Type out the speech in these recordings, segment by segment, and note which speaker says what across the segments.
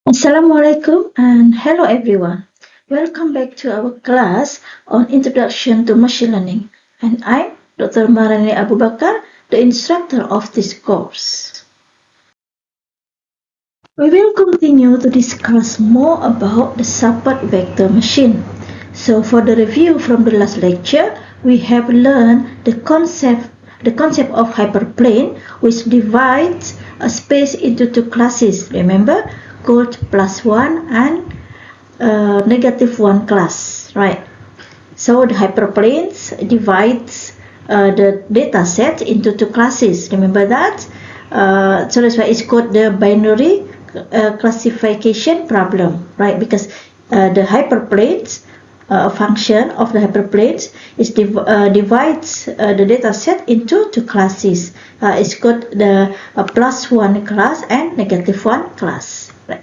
Speaker 1: Assalamualaikum and hello everyone. Welcome back to our class on Introduction to Machine Learning. And I'm Dr. Marani Abu Bakar, the instructor of this course. We will continue to discuss more about the support vector machine. So for the review from the last lecture, we have learned the concept of hyperplane, which divides a space into two classes. Remember, called +1 and -1 class, right? So the hyperplanes divides the data set into two classes. Remember that? So that's why it's called the binary classification problem, right? Because the hyperplanes function of the hyperplanes is divides the data set into two classes. It's called the +1 class and -1 class, right?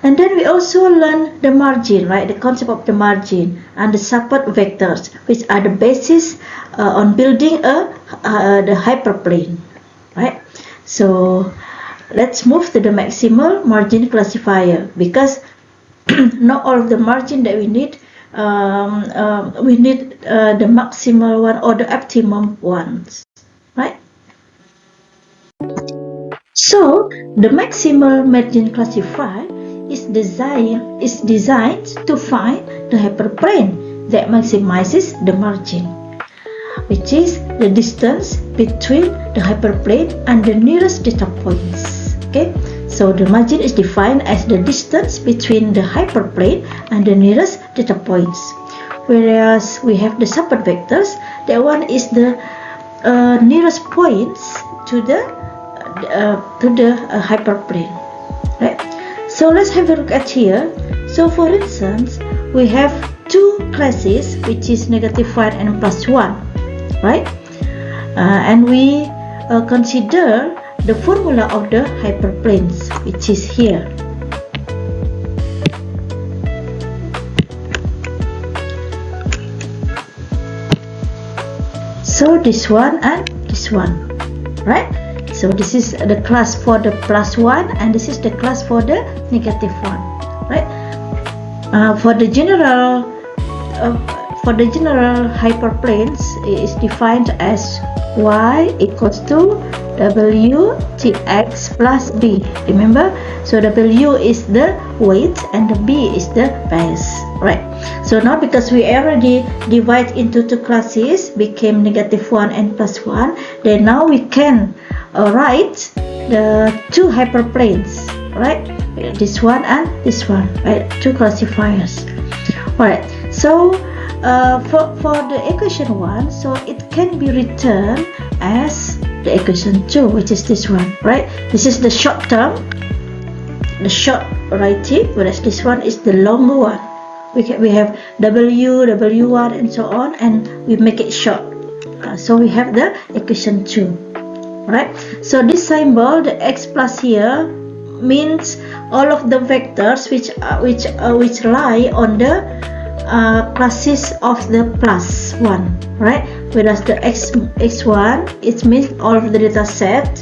Speaker 1: And then we also learn the margin, right? The concept of the margin and the support vectors, which are the basis on building the hyperplane, right? So let's move to the maximal margin classifier, because not all of the margin that we need the maximal one or the optimum ones, right? So the maximal margin classifier is designed to find the hyperplane that maximizes the margin, which is the distance between the hyperplane and the nearest data points. Okay, so the margin is defined as the distance between the hyperplane and the nearest data points. Whereas we have the support vectors, that one is the nearest points to the hyperplane, right? So let's have a look at here. So for instance, we have two classes, which is -1 and +1, right? And we consider the formula of the hyperplanes, which is here. So this one and this one, right? So this is the class for the +1 and this is the class for the -1, right? For the general hyperplanes, it is defined as y equals to w tx plus b. Remember, so w is the weight and the b is the bias, right? So now because we already divide into two classes, became -1 and +1, then now we can write the two hyperplanes, right? This one and this one, right? Two classifiers. Alright, so for the equation 1, so it can be written as the equation 2, which is this one, right? This is the short term, the short writing, whereas this one is the longer one. We have w, w1 and so on, and we make it short. So we have the equation 2. Right, so this symbol, the x plus here, means all of the vectors which lie on the classes of the +1, right? Whereas the x1, it means all of the data set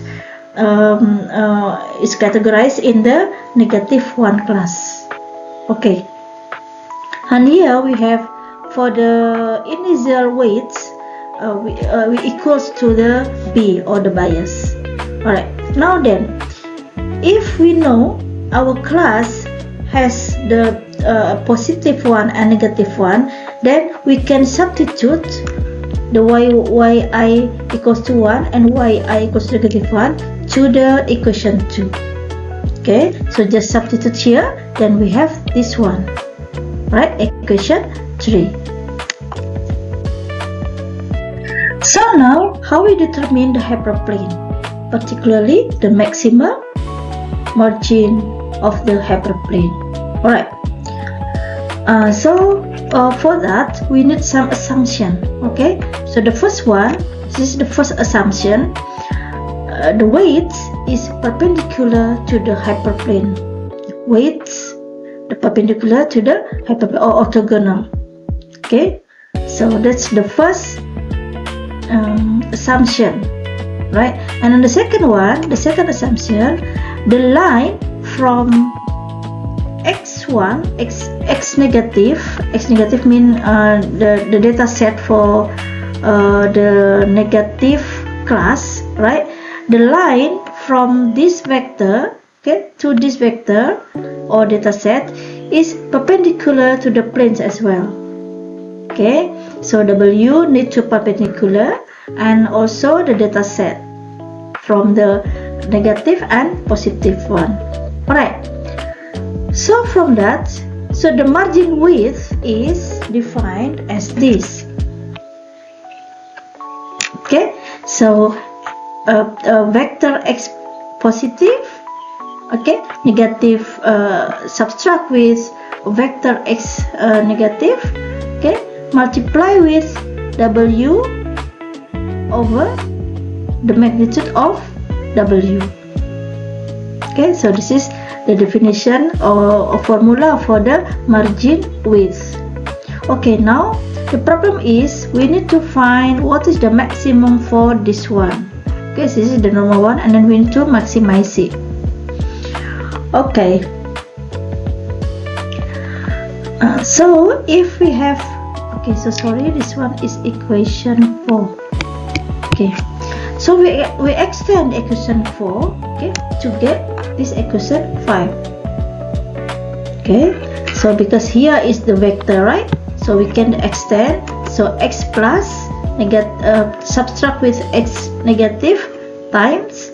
Speaker 1: is categorized in the -1 class. Okay, and here we have for the initial weights, we equals to the b or the bias. Alright, now then, if we know our class has the positive one and -1, then we can substitute the yi equals to 1 and yi equals to -1 to the equation 2. Okay, so just substitute here, then we have this one, right? Equation 3. So now, how we determine the hyperplane, particularly the maximal margin of the hyperplane. Alright, so for that, we need some assumption, okay? So the first one, this is the first assumption, the weight is perpendicular to the hyperplane. Weights, the perpendicular to the hyperplane or orthogonal, okay? So that's the first assumption, right? And then the second one, the second assumption, the line from x1 x negative mean the data set for the negative class, right? The line from this vector, okay, to this vector or data set is perpendicular to the planes as well. Okay, so W need to perpendicular, and also the data set from the negative and positive one. Alright, so from that, so the margin width is defined as this. Okay, so vector x positive, okay, negative, subtract with vector x negative, okay, multiply with W over the magnitude of W. Okay, so this is the definition or formula for the margin width. Okay, now the problem is we need to find what is the maximum for this one. Okay, so this is the normal one, and then we need to maximize it. Okay, so if we have, okay, so sorry, this one is equation 4. Okay, so we extend equation 4, okay, to get this equation 5. Okay, so because here is the vector, right? So we can extend, so x plus subtract with x negative times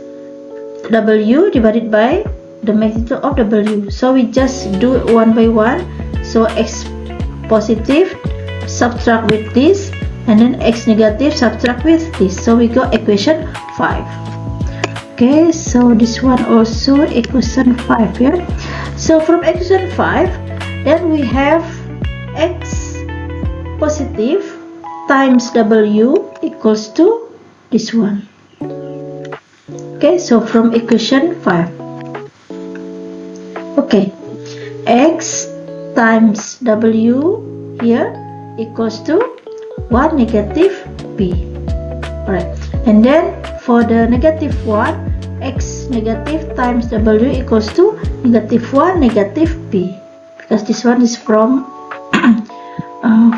Speaker 1: W divided by the magnitude of W. So we just do it one by one. So x positive subtract with this, and then x negative subtract with this. So we got equation 5. Okay, so this one also equation 5 here. So from equation 5, then we have x positive times W equals to this one. Okay, so from equation 5, okay, x times W here equals to 1 negative b. Alright, and then for the negative 1, x negative times W equals to negative 1 negative b, because this one is from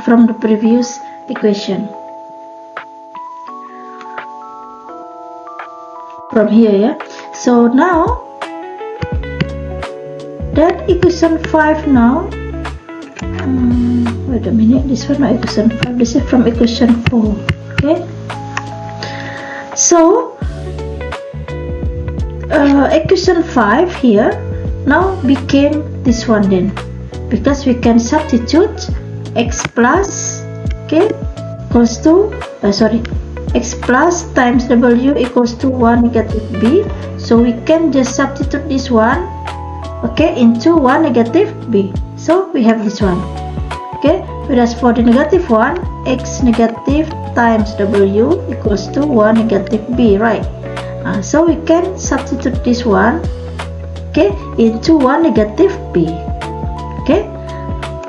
Speaker 1: the previous equation. From here, yeah. So now that equation 5 now, wait a minute, this one not equation 5, this is from equation 4. Okay, so equation 5 here now became this one then, because we can substitute x plus, okay, equals to x plus times W equals to 1 negative b. So we can just substitute this one, okay, into 1 negative b. So we have this one. Okay, whereas for the negative one, x negative times W equals to 1 negative b, right? So we can substitute this one, okay, into 1 negative b. Okay,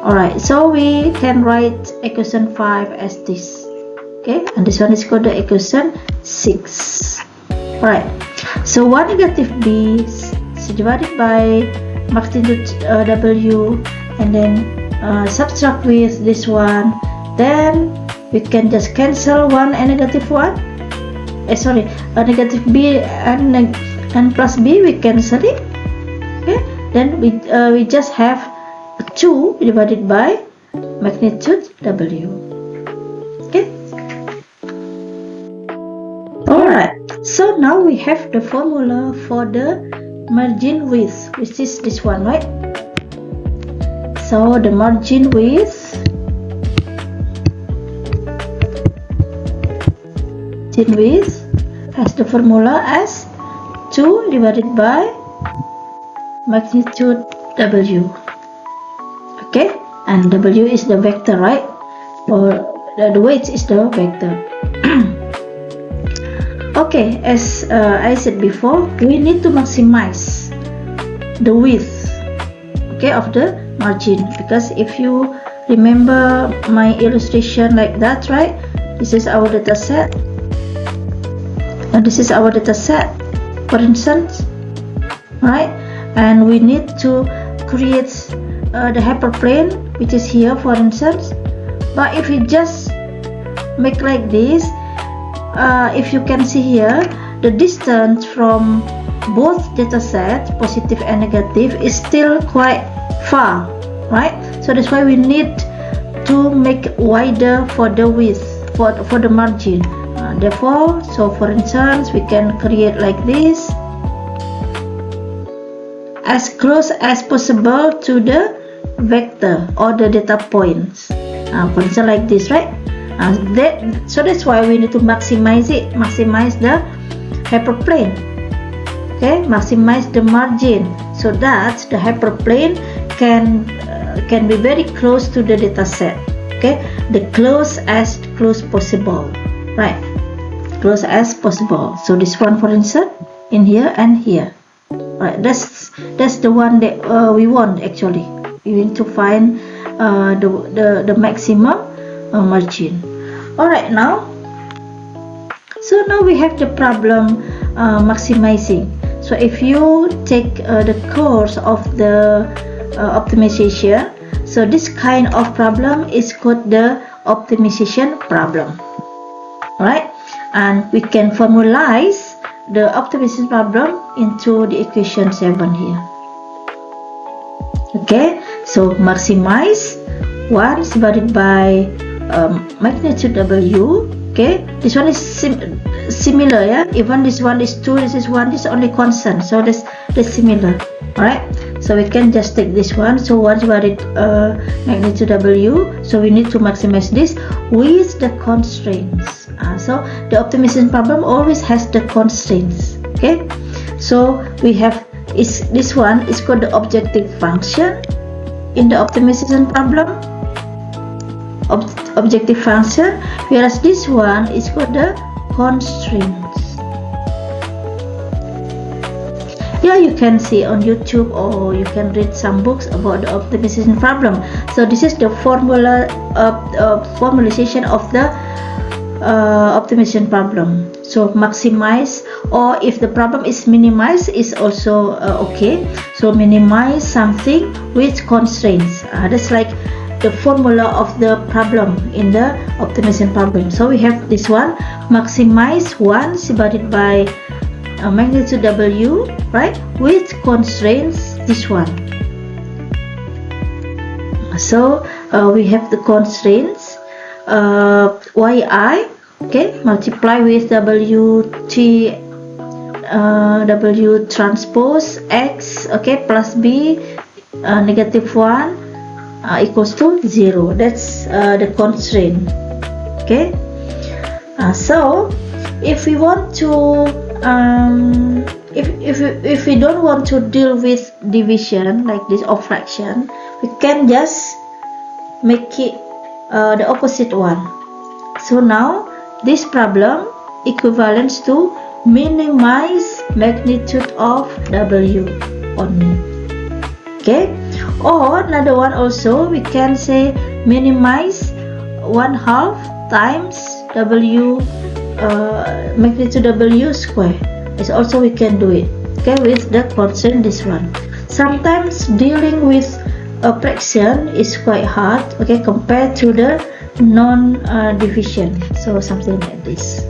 Speaker 1: alright, so we can write equation 5 as this. Okay, and this one is called the equation 6. Alright, so 1 negative b is divided by magnitude W, and then subtract with this one, then we can just cancel 1 and negative 1. Negative b and plus b, we cancel it. Okay, then we just have 2 divided by magnitude W. Okay. Alright, so now we have the formula for the margin width, which is this one, right? So the margin width has the formula as 2 divided by magnitude W. Okay, and W is the vector, right? Or the weight is the vector. Okay, as I said before, we need to maximize the width, okay, of the margin, because if you remember my illustration like that, right? This is our data set, and this is our data set, for instance, right? And we need to create the hyperplane, which is here, for instance. But if we just make like this, if you can see here, the distance from both data sets, positive and negative, is still quite far, right? So that's why we need to make wider for the width, for the margin. Therefore, so for instance, we can create like this, as close as possible to the vector or the data points. For instance, like this, right? So that's why we need to maximize it, maximize the hyperplane. Okay, maximize the margin so that the hyperplane can be very close to the data set. Okay, the close as close possible, right? Close as possible. So this one, for instance, in here and here. Right, that's the one that we want actually. You need to find the maximum margin. Alright, so now we have the problem maximizing. So if you take the course of the optimization, so this kind of problem is called the optimization problem, right? And we can formalize the optimization problem into the equation 7 here. Okay, so maximize 1 divided by magnitude W. Okay, this one is similar, yeah. Even this one is 2, this is 1, this is only constant, so that's similar. Alright, so we can just take this one. So 1 divided magnitude W. So we need to maximize this with the constraints. So the optimization problem always has the constraints. Okay, so we have this one is called the objective function in the optimization problem. Objective function, whereas this one is called the constraints. Yeah, you can see on YouTube or you can read some books about the optimization problem. So this is the formalization of the optimization problem. So maximize, or if the problem is minimized, is also okay. So minimize something with constraints. That's like the formula of the problem in the optimization problem. So we have this one, maximize 1 divided by magnitude W, right, with constraints, this one. So we have the constraints yi, okay, multiply with W transpose x, okay, plus b, negative 1 equals to 0. That's the constraint. Okay, so if we want to if we don't want to deal with division like this or fraction, we can just make it the opposite one. So now this problem equivalents to minimize magnitude of W only. Okay, or another one also, we can say minimize 1/2 times W magnitude W square. Is also we can do it. Okay, with the constraint this one. Sometimes dealing with a fraction is quite hard, okay, compared to the non division. So something like this.